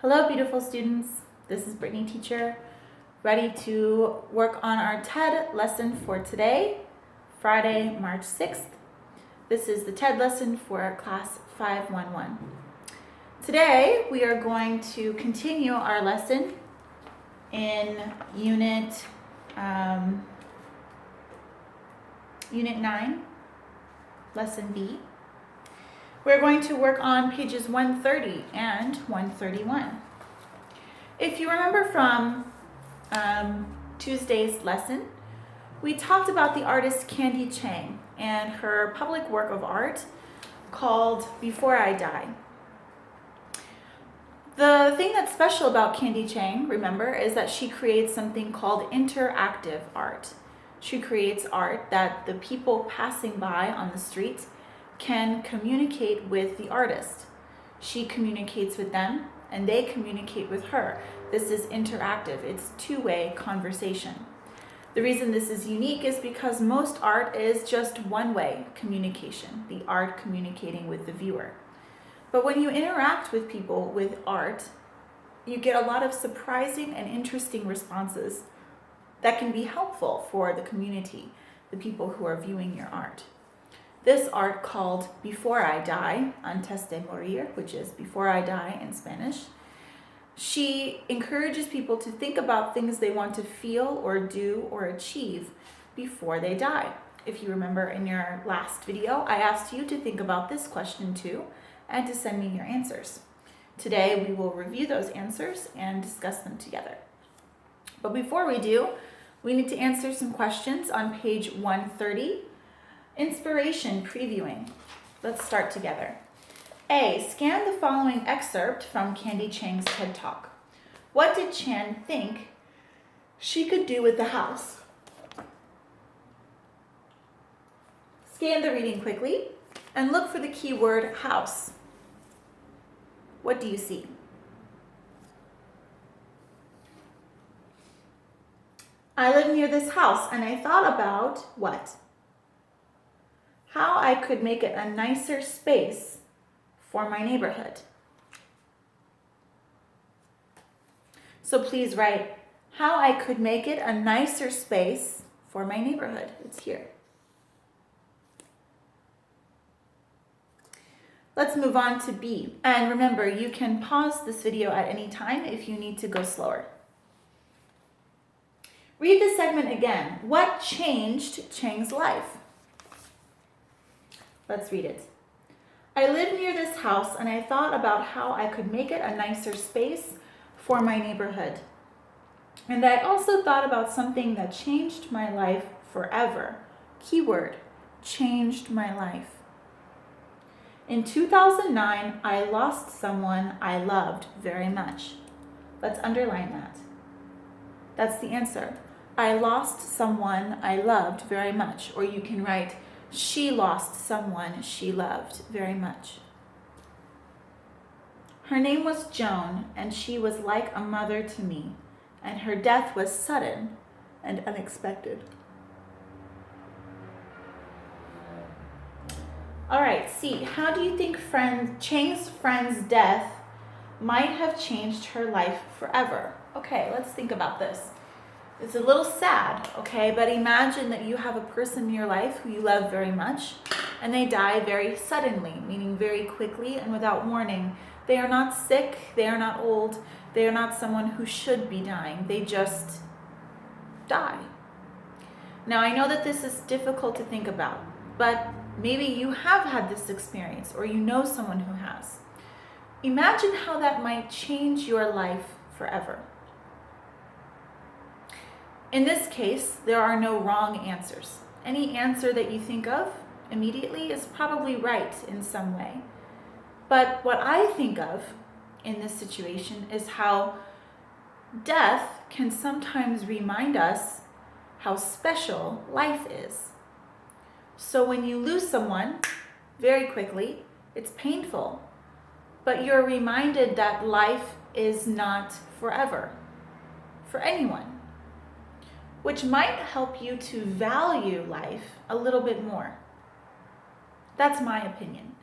Hello, beautiful students. This is Brittany, teacher, ready to work on our TED lesson for today, Friday, March 6th. This is the TED lesson for class 511. Today, we are going to continue our lesson in Unit 9, Lesson B. We're going to work on pages 130 and 131. If you remember from Tuesday's lesson, we talked about the artist Candy Chang and her public work of art called Before I Die. The thing that's special about Candy Chang, remember, is that she creates something called interactive art. She creates art that the people passing by on the street can communicate with the artist. She communicates with them and they communicate with her. This is interactive. It's two-way conversation. The reason this is unique is because most art is just one-way communication, the art communicating with the viewer. But when you interact with people with art, you get a lot of surprising and interesting responses that can be helpful for the community, the people who are viewing your art. This art called Before I Die, Antes de Morir, which is Before I Die in Spanish, she encourages people to think about things they want to feel or do or achieve before they die. If you remember in your last video, I asked you to think about this question too and to send me your answers. Today we will review those answers and discuss them together. But before we do, we need to answer some questions on page 130. Inspiration previewing. Let's start together. A, scan the following excerpt from Candy Chang's TED Talk. What did Chan think she could do with the house? Scan the reading quickly and look for the keyword house. What do you see? I live near this house and I thought about what? How I could make it a nicer space for my neighborhood. So please write how I could make it a nicer space for my neighborhood. It's here. Let's move on to B. And remember, you can pause this video at any time if you need to go slower. Read the segment again. What changed Chang's life? Let's read it. I live near this house and I thought about how I could make it a nicer space for my neighborhood. And I also thought about something that changed my life forever. Keyword, changed my life. In 2009, I lost someone I loved very much. Let's underline that. That's the answer. I lost someone I loved very much. Or you can write, she lost someone she loved very much. Her name was Joan, and she was like a mother to me, and her death was sudden and unexpected. All right, C. How do you think Chang's friend's death might have changed her life forever? Okay, let's think about this. It's a little sad, okay, but imagine that you have a person in your life who you love very much and they die very suddenly, meaning very quickly and without warning. They are not sick, they are not old, they are not someone who should be dying, they just die. Now I know that this is difficult to think about, but maybe you have had this experience or you know someone who has. Imagine how that might change your life forever. In this case, there are no wrong answers. Any answer that you think of immediately is probably right in some way. But what I think of in this situation is how death can sometimes remind us how special life is. So when you lose someone very quickly, it's painful, but you're reminded that life is not forever for anyone, which might help you to value life a little bit more. That's my opinion.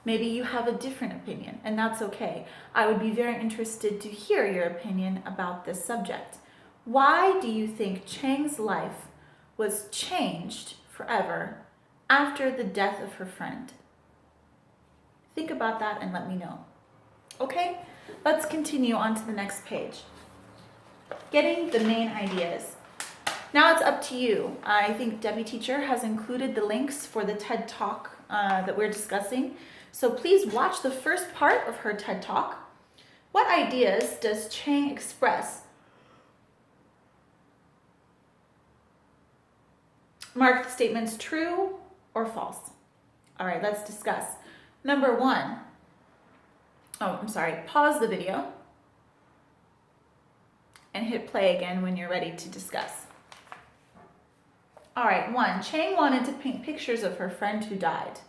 Maybe you have a different opinion, and that's okay. I would be very interested to hear your opinion about this subject. Why do you think Chang's life was changed forever after the death of her friend? Think about that and let me know. Okay, let's continue on to the next page. Getting the main ideas. Now it's up to you. I think Debbie Teacher has included the links for the TED Talk that we're discussing. So please watch the first part of her TED Talk. What ideas does Chang express? Mark the statements true or false. All right, let's discuss. Number 1. Pause the video and hit play again when you're ready to discuss. All right, 1. Chang wanted to paint pictures of her friend who died.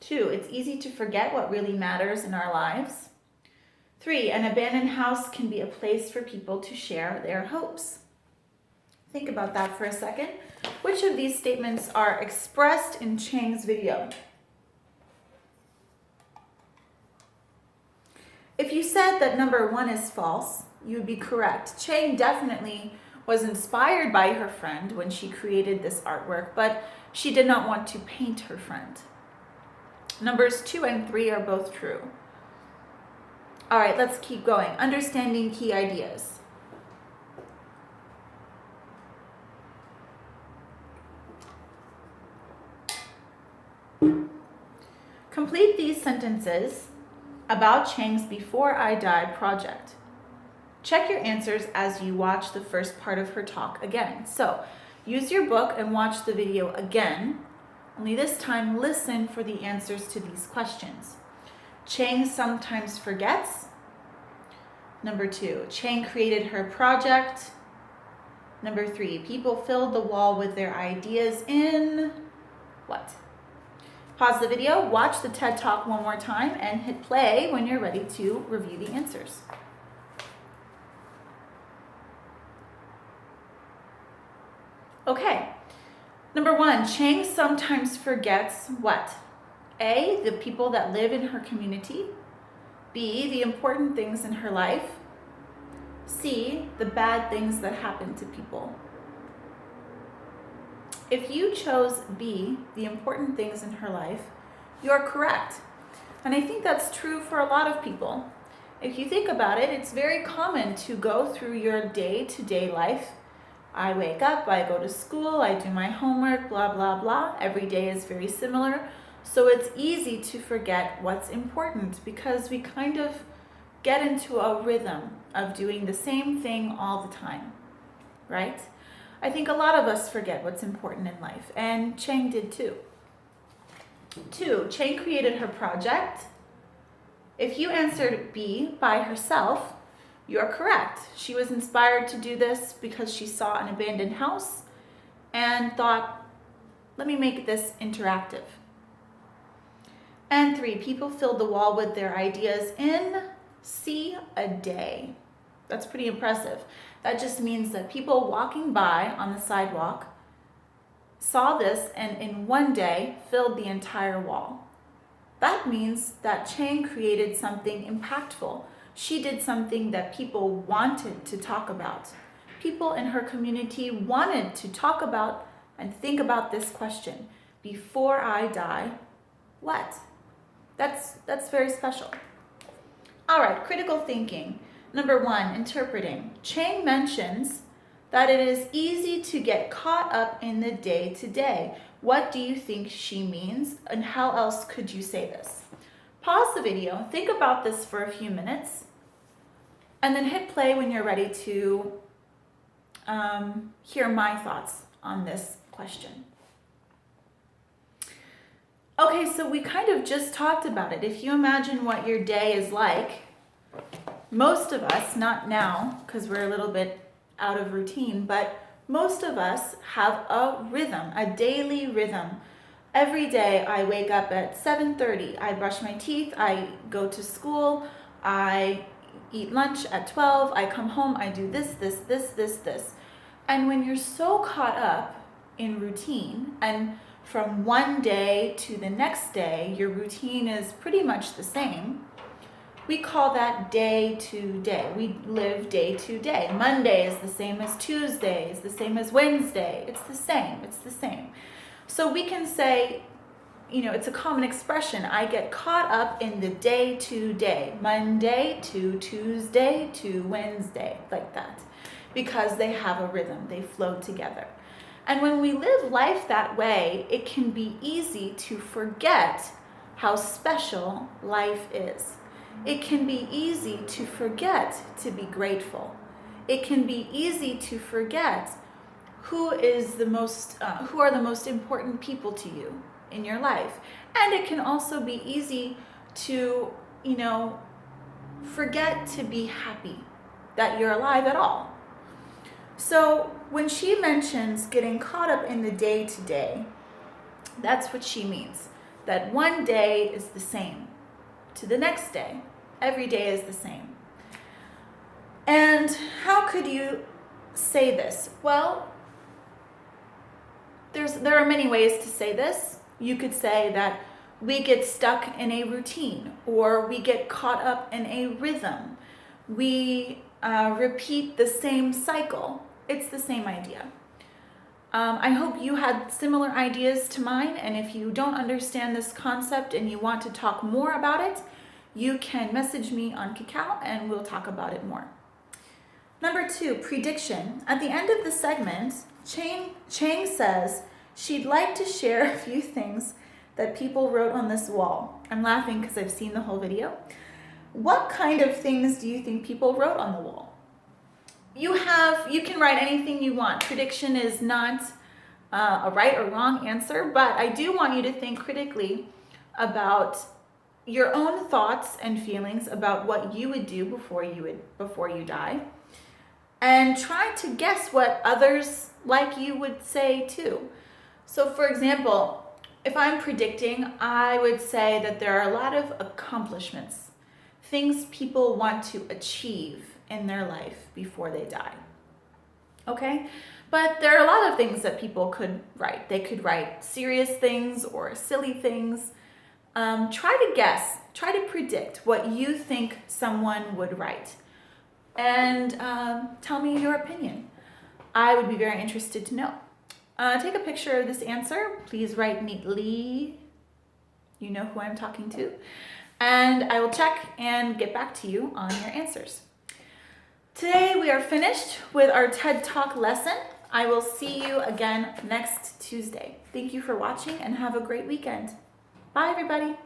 2. It's easy to forget what really matters in our lives. 3. An abandoned house can be a place for people to share their hopes. Think about that for a second. Which of these statements are expressed in Chang's video? If you said that number 1 is false, you would be correct. Chang definitely was inspired by her friend when she created this artwork, but she did not want to paint her friend. Numbers 2 and 3 are both true. All right, let's keep going. Understanding key ideas. Complete these sentences about Chang's Before I Die project. Check your answers as you watch the first part of her talk again. So, use your book and watch the video again. Only this time, listen for the answers to these questions. Chang sometimes forgets. Number 2, Chang created her project. Number 3, people filled the wall with their ideas in what? Pause the video, watch the TED Talk one more time, and hit play when you're ready to review the answers. Okay, number 1, Chang sometimes forgets what? A, the people that live in her community. B, the important things in her life. C, the bad things that happen to people. If you chose B, the important things in her life, you're correct. And I think that's true for a lot of people. If you think about it, it's very common to go through your day-to-day life. I wake up, I go to school, I do my homework, blah, blah, blah. Every day is very similar. So it's easy to forget what's important because we kind of get into a rhythm of doing the same thing all the time, right? I think a lot of us forget what's important in life, and Chang did too. 2, Chang created her project. If you answered B, by herself, you're correct. She was inspired to do this because she saw an abandoned house and thought, let me make this interactive. And 3, people filled the wall with their ideas in C, a day. That's pretty impressive. That just means that people walking by on the sidewalk saw this and in one day filled the entire wall. That means that Chang created something impactful. She did something that people wanted to talk about. People in her community wanted to talk about and think about this question. Before I die, what? That's very special. All right, critical thinking. Number 1, interpreting. Chang mentions that it is easy to get caught up in the day-to-day. What do you think she means, and how else could you say this? Pause the video, think about this for a few minutes, and then hit play when you're ready to hear my thoughts on this question. Okay, so we kind of just talked about it. If you imagine what your day is like, most of us, not now, because we're a little bit out of routine, but most of us have a rhythm, a daily rhythm. Every day I wake up at 7:30, I brush my teeth, I go to school, I eat lunch at 12, I come home, I do this. And when you're so caught up in routine, and from one day to the next day, your routine is pretty much the same. We call that day to day. We live day to day. Monday is the same as Tuesday, is the same as Wednesday. It's the same. It's the same. So we can say, it's a common expression. I get caught up in the day to day, Monday to Tuesday to Wednesday, like that, because they have a rhythm. They flow together. And when we live life that way, it can be easy to forget how special life is. It can be easy to forget to be grateful. It can be easy to forget who are the most important people to you in your life. And it can also be easy to, forget to be happy that you're alive at all. So when she mentions getting caught up in the day to day, that's what she means. That one day is the same to the next day. Every day is the same. And how could you say this? Well, there are many ways to say this. You could say that we get stuck in a routine, or we get caught up in a rhythm. We repeat the same cycle. It's the same idea. I hope you had similar ideas to mine, and if you don't understand this concept and you want to talk more about it, you can message me on Kakao and we'll talk about it more. Number 2, prediction. At the end of the segment, Chang says she'd like to share a few things that people wrote on this wall. I'm laughing because I've seen the whole video. What kind of things do you think people wrote on the wall? You can write anything you want. Prediction is not a right or wrong answer, but I do want you to think critically about your own thoughts and feelings about what you would do before you die, and try to guess what others like you would say too. So for example, if I'm predicting, I would say that there are a lot of accomplishments, things people want to achieve in their life before they die. Okay? But there are a lot of things that people could write. They could write serious things or silly things. Try to guess, try to predict what you think someone would write. And tell me your opinion. I would be very interested to know. Take a picture of this answer. Please write neatly. You know who I'm talking to. And I will check and get back to you on your answers. Today we are finished with our TED Talk lesson. I will see you again next Tuesday. Thank you for watching and have a great weekend. Bye, everybody.